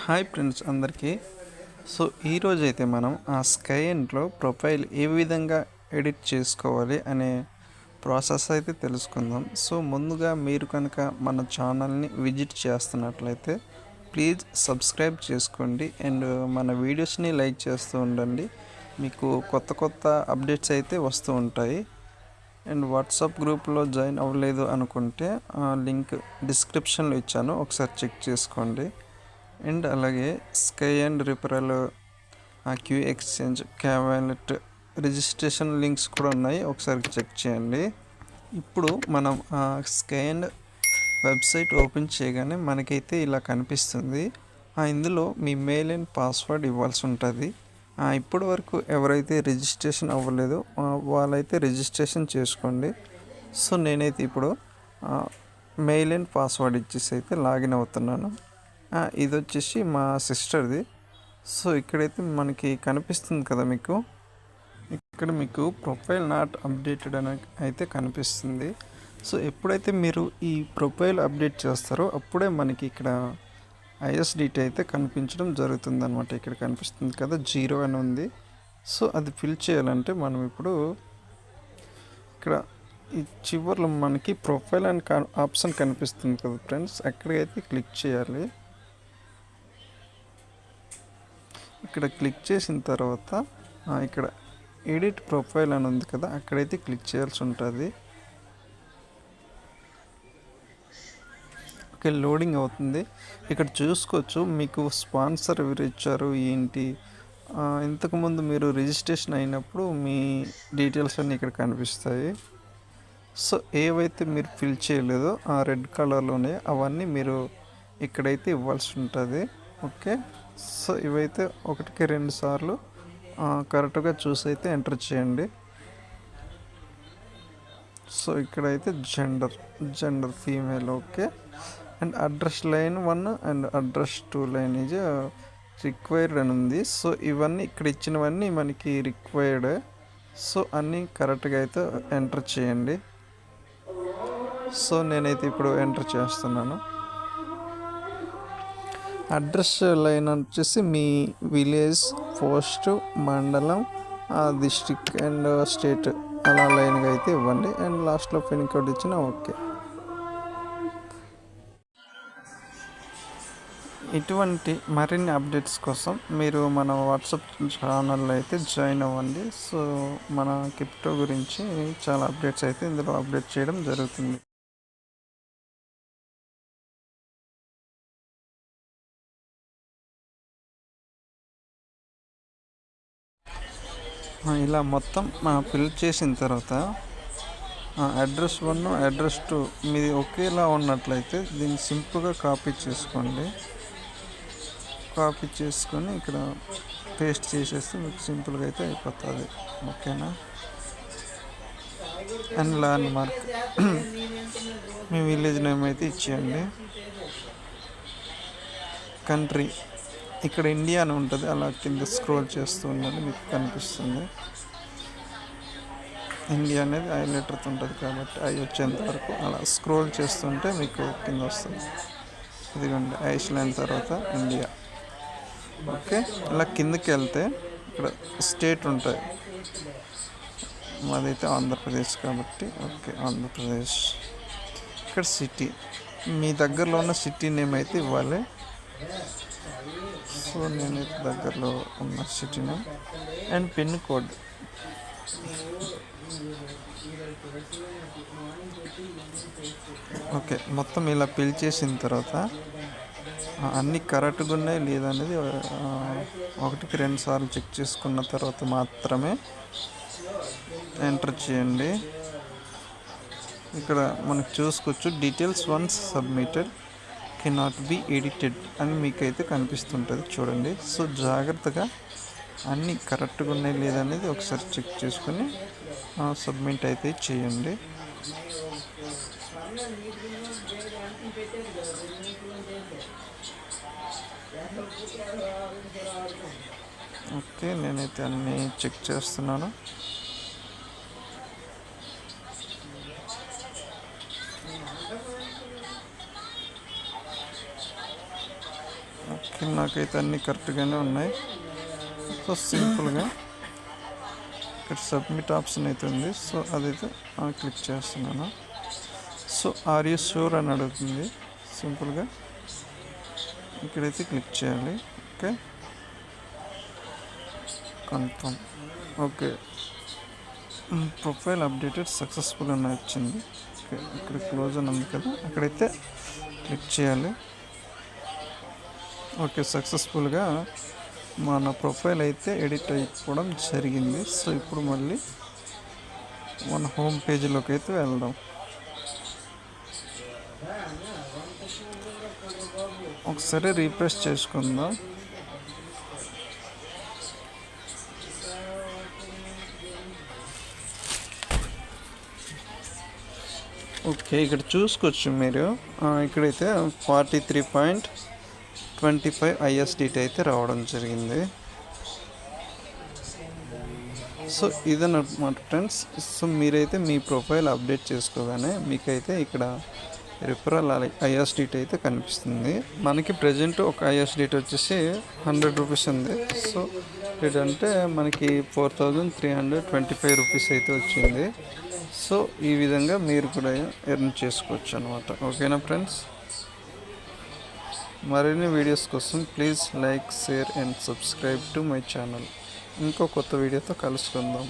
Hi friends అందరికీ. So ఈరోజైతే మనం ఆ స్కైఎంట్లో ప్రొఫైల్ ఏ విధంగా ఎడిట్ చేసుకోవాలి అనే ప్రాసెస్ అయితే తెలుసుకుందాం. సో ముందుగా మీరు కనుక మన ఛానల్ని విజిట్ చేస్తున్నట్లయితే ప్లీజ్ సబ్స్క్రైబ్ చేసుకోండి అండ్ మన వీడియోస్ని లైక్ చేస్తూ ఉండండి. మీకు కొత్త కొత్త అప్డేట్స్ అయితే వస్తూ ఉంటాయి. అండ్ వాట్సాప్ గ్రూప్లో జాయిన్ అవ్వలేదు అనుకుంటే లింక్ డిస్క్రిప్షన్లో ఇచ్చాను, ఒకసారి చెక్ చేసుకోండి. అండ్ అలాగే sky and referral, Q exchange, Q wallet registration links కూడా ఉన్నాయి, ఒకసారి చెక్ చేయండి. ఇప్పుడు మనం స్కై అండ్ వెబ్సైట్ ఓపెన్ చేయగానే మనకైతే ఇలా కనిపిస్తుంది. ఇందులో మీ మెయిల్ అండ్ పాస్వర్డ్ ఇవ్వాల్సి ఉంటుంది. ఇప్పటి వరకు ఎవరైతే రిజిస్ట్రేషన్ అవ్వలేదో వాళ్ళైతే రిజిస్ట్రేషన్ చేసుకోండి. సో నేనైతే ఇప్పుడు మెయిల్ అండ్ పాస్వర్డ్ ఇచ్చేసి అయితే లాగిన్ అవుతున్నాను. ఇది వచ్చేసి మా సిస్టర్ది. సో ఇక్కడైతే మనకి కనిపిస్తుంది కదా, ఇక్కడ మీకు ప్రొఫైల్ నాట్ అప్డేటెడ్ అని అయితే కనిపిస్తుంది. సో ఎప్పుడైతే మీరు ఈ ప్రొఫైల్ అప్డేట్ చేస్తారో అప్పుడే మనకి ఇక్కడ ఐఎస్డిటి అయితే కనిపించడం జరుగుతుంది అనమాట. ఇక్కడ కనిపిస్తుంది కదా 0 అని ఉంది. సో అది ఫిల్ చేయాలంటే మనం ఇప్పుడు ఇక్కడ ఈ చివర్లో మనకి ప్రొఫైల్ అని ఆప్షన్ కనిపిస్తుంది కదా ఫ్రెండ్స్, అక్కడికైతే క్లిక్ చేయాలి. ఇక్కడ క్లిక్ చేసిన తర్వాత ఇక్కడ ఎడిట్ ప్రొఫైల్ అని ఉంది కదా, అక్కడైతే క్లిక్ చేయాల్సి ఉంటుంది. ఓకే, లోడింగ్ అవుతుంది. ఇక్కడ చూసుకోవచ్చు మీకు స్పాన్సర్ ఎవరు ఇచ్చారు ఏంటి. ఇంతకుముందు మీరు రిజిస్ట్రేషన్ అయినప్పుడు మీ డీటెయిల్స్ అన్నీ ఇక్కడ కనిపిస్తాయి. సో ఏవైతే మీరు ఫిల్ చేయలేదో ఆ రెడ్ కలర్లోనే అవన్నీ మీరు ఇక్కడైతే ఇవ్వాల్సి ఉంటుంది. ఓకే, సో ఇవైతే 1కి 2 సార్లు కరెక్ట్గా చూసి అయితే ఎంటర్ చేయండి. సో ఇక్కడైతే gender female. Okay, and address line 1 and address 2 line is required అని ఉంది. సో ఇవన్నీ ఇక్కడ ఇచ్చినవన్నీ మనకి రిక్వైర్డ్. సో అన్నీ కరెక్ట్గా అయితే ఎంటర్ చేయండి. సో నేనైతే ఇప్పుడు ఎంటర్ చేస్తున్నాను. అడ్రస్ లైన్ వచ్చేసి మీ విలేజ్, పోస్ట్, మండలం, డిస్ట్రిక్ట్ అండ్ స్టేట్ అలా లైన్గా అయితే ఇవ్వండి. అండ్ లాస్ట్లో పిన్ కోడ్ ఇచ్చిన ఓకే. ఇటువంటి మరిన్ని అప్డేట్స్ కోసం మీరు మన వాట్సాప్ ఛానల్లో అయితే జాయిన్ అవ్వండి. సో మన క్రిప్టో గురించి చాలా అప్డేట్స్ అయితే ఇందులో అప్డేట్ చేయడం జరుగుతుంది. ఇలా మొత్తం ఫిల్ చేసిన తర్వాత అడ్రస్ 1, అడ్రస్ 2 మీది ఒకేలా ఉన్నట్లయితే దీన్ని సింపుల్గా కాపీ చేసుకొని ఇక్కడ పేస్ట్ చేసేస్తే మీకు సింపుల్గా అయితే అయిపోతుంది. ఓకేనా. And land mark me village name అయితే ఇచ్చేయండి. కంట్రీ ఇక్కడ ఇండియా అని ఉంటుంది, అలా కింద స్క్రోల్ చేస్తూ ఉండండి, మీకు కనిపిస్తుంది. ఇండియా అనేది ఐ లెటర్తో ఉంటుంది కాబట్టి ఐ వచ్చేంత వరకు అలా స్క్రోల్ చేస్తుంటే మీకు కింద వస్తుంది. ఇదిగోండి ఐస్లాండ్ తర్వాత ఇండియా. ఓకే, ఇలా కిందకి వెళ్తే ఇక్కడ స్టేట్ ఉంటుంది, మాదైతే ఆంధ్రప్రదేశ్ కాబట్టి ఓకే ఆంధ్రప్రదేశ్. ఇక్కడ సిటీ, మీ దగ్గరలో ఉన్న సిటీ నేమ్ అయితే ఇవ్వాలి. సో నేనైతే దగ్గరలో ఉన్న city name and pin code. Okay, మొత్తం ఇలా ఫిల్ చేసిన తర్వాత అన్నీ కరెక్ట్గా ఉన్నాయి లేదా అనేది 1కి 2 సార్లు చెక్ చేసుకున్న తర్వాత మాత్రమే ఎంటర్ చేయండి. ఇక్కడ మనకు చూసుకోవచ్చు details once submitted cannot be edited అని మీకైతే కనిపిస్తుంటుంది, చూడండి. సో జాగ్రత్తగా అన్నీ కరెక్ట్గా ఉన్నాయి లేదనేది ఒకసారి చెక్ చేసుకొని సబ్మిట్ అయితే చేయండి. ఓకే, నేనైతే అన్నీ చెక్ చేస్తున్నాను. ఓకే, నాకైతే అన్నీ కరెక్ట్గానే ఉన్నాయి. సో సింపుల్గా ఇక్కడ సబ్మిట్ ఆప్షన్ అయితే ఉంది. సో అదైతే క్లిక్ చేస్తున్నాను. సో ఆర్ యూ షూర్ అని అడుగుతుంది. సింపుల్గా ఇక్కడైతే క్లిక్ చేయాలి. Okay, confirm. Okay, profile updated successful అని వచ్చింది. ఓకే, ఇక్కడ క్లోజ్ అని ఉంది కదా, అక్కడైతే క్లిక్ చేయాలి. ఓకే, సక్సెస్ఫుల్గా మన ప్రొఫైల్ అయితే ఎడిట్ అయిపోవడం జరిగింది. సో ఇప్పుడు మళ్ళీ మన హోమ్ పేజీలోకి అయితే వెళ్దాం. ఒకసారి రీఫ్రెష్ చేసుకుందాం. ఓకే, ఇక్కడ చూసుకోవచ్చు మీరు. ఇక్కడైతే 43.25 ISDT అయితే రావడం జరిగింది. సో ఇదన్నమాట ఫ్రెండ్స్. సో మీరైతే మీ ప్రొఫైల్ అప్డేట్ చేసుకోగానే మీకైతే ఇక్కడ రిఫరల్ ISDT అయితే కనిపిస్తుంది. మనకి ప్రజెంట్ ఒక ISDT వచ్చేసి 100 రూపీస్ ఉంది. సో ఏంటంటే మనకి 4325 రూపీస్ అయితే వచ్చింది. సో ఈ విధంగా మీరు కూడా ఎర్న్ చేసుకోవచ్చు అనమాట. ఓకేనా ఫ్రెండ్స్? మరిన్ని వీడియోస్ కోసం please like, share and subscribe to my channel. ఇంకో కొత్త వీడియోతో కలుసుకుందాం.